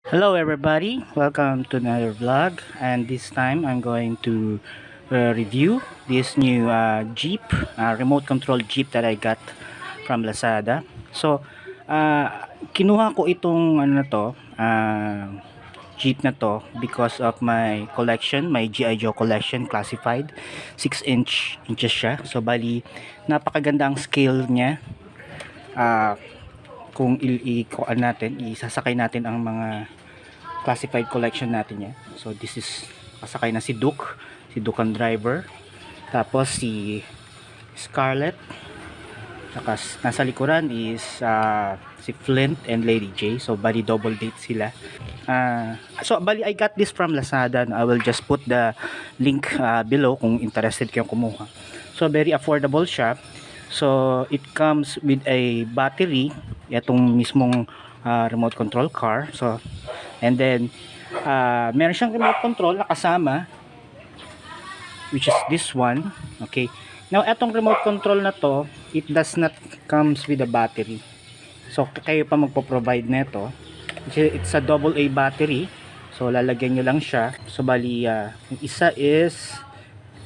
Hello everybody, welcome to another vlog, and this time I'm going to review this new Jeep, remote control Jeep that I got from Lazada. So kinuha ko itong ano na to, Jeep na to because of my collection, my G.I.Joe collection classified. 6 inches siya, so bali napakaganda ang scale niya. Kung i-kuan natin, isasakay natin ang mga classified collection natin niya. So this is kasakay na si Duke ang driver. Tapos si Scarlett. Saka nasa likuran is si Flint and Lady J. So bali double date sila. So bali I got this from Lazada. I will just put the link below kung interested kayong kumuha. So very affordable siya. So it comes with a battery, itong mismong remote control car. So and then meron siyang remote control na kasama, which is this one. Okay, now etong remote control na to, it does not comes with a battery, so kayo pa magpo-provide nito. It's a AA battery, so lalagyan nyo lang siya. So bali yung isa is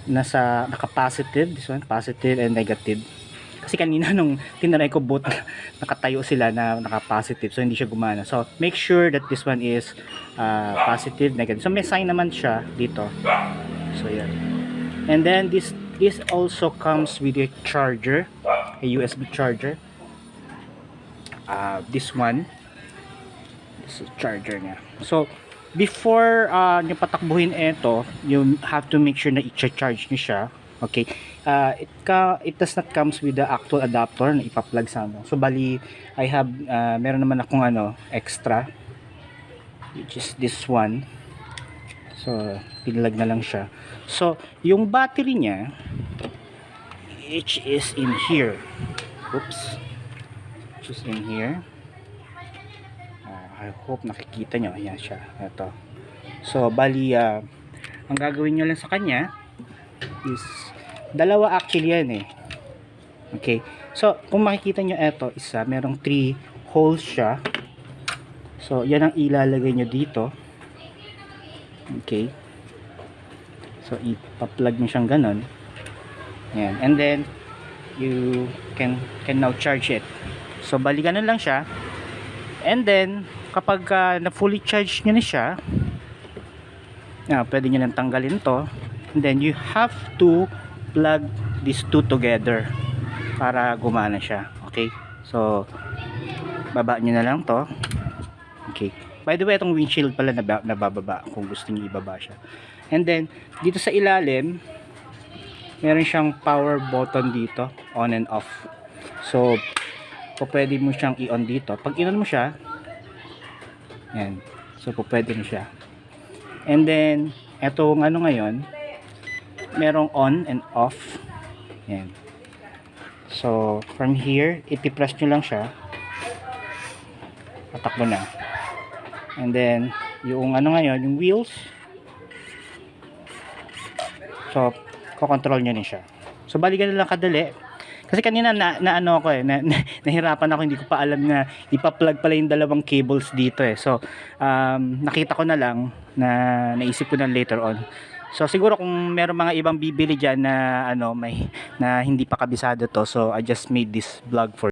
naka-positive, this one positive and negative. Kasi kanina nung tinry ko both nakatayo sila na naka-positive, so hindi siya gumana. So make sure that this one is positive, negative. So may sign naman siya dito. So yan. And then this also comes with a charger, a USB charger. This one, this is charger niya. So before nyo patakbuhin ito, you have to make sure na i-charge nyo siya. Okay, it does not comes with the actual adapter na ipa-plug sa ano. So bali I have meron naman akong extra, which is this one. So pinilag na lang siya. So yung battery niya, which is in here. Oops, which is in here. I hope nakikita nyo. Ayan siya, ito. So bali ang gagawin nyo lang sa kanya is dalawa actually yan Okay, so kung makikita nyo, ito isa, merong 3 holes siya. So yan ang ilalagay nyo dito. Okay, so ipa-plug nyo siyang ganon. Yan. And then you can now charge it. So bali ganon lang siya. And then kapag na fully charged nyo na siya, pwede nyo nang tanggalin to. And then you have to plug these two together para gumana siya. Okay, so baba nyo na lang to. Okay, by the way, itong windshield pala nabababa kung gusto nyo ibaba siya. And then dito sa ilalim meron siyang power button dito, on and off. So pwede mo siyang i-on dito. Pag i-on mo siya, yan, so pwede mo siya. And then etong ngayon, merong on and off. Yan. So from here, ipipress nyo lang siya, patakbo na. And then yung ngayon, yung wheels, so kokontrol nyo din siya. So bali ganun lang kadali. Kasi kanina nahirapan ako, hindi ko pa alam na ipa-plug pala yung dalawang cables dito So nakita ko na lang, na naisip ko na later on. So siguro kung meron mga ibang bibili diyan na na hindi pa kabisado to, so I just made this vlog for